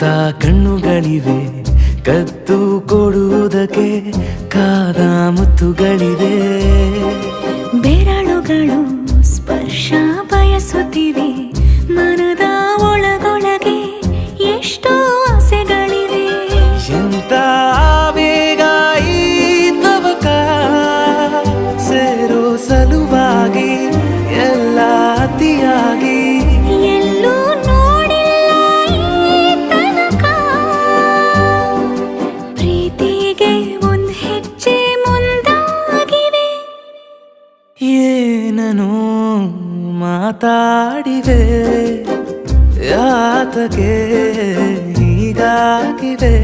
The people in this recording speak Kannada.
ಎಂತ ಕಣ್ಣುಗಳಿವೆ ಕದ್ದು ಕೊಡುವುದಕ್ಕೆ ಕಾದ ಮುತ್ತುಗಳಿವೆ ಬೆರಳುಗಳು ಸ್ಪರ್ಶ ಬಯಸುತ್ತಿವೆ ಮನದ ಒಳಗೊಳಗೆ ಎಷ್ಟೋ ಆಸೆಗಳಿವೆ ಎಂತ ಆವೇಗ ಈ ತವಕ ಸೇರೋ ಸಲುವಾಗಿ ಎಲ್ಲ ಅತಿಯಾಗಿ ಎಲ್ಲೂ ನೋಡಿಲ್ಲ ಈ ತನಕ ಪ್ರೀತಿಗೆ ಒಂದ್ ಹೆಜ್ಜೆ ಮುಂದಾಗಿವೆ ಏನನು ಮಾತಾಡಿವೆ ಯಾತಕ್ಕೆ ಹೀಗಾಗಿವೆ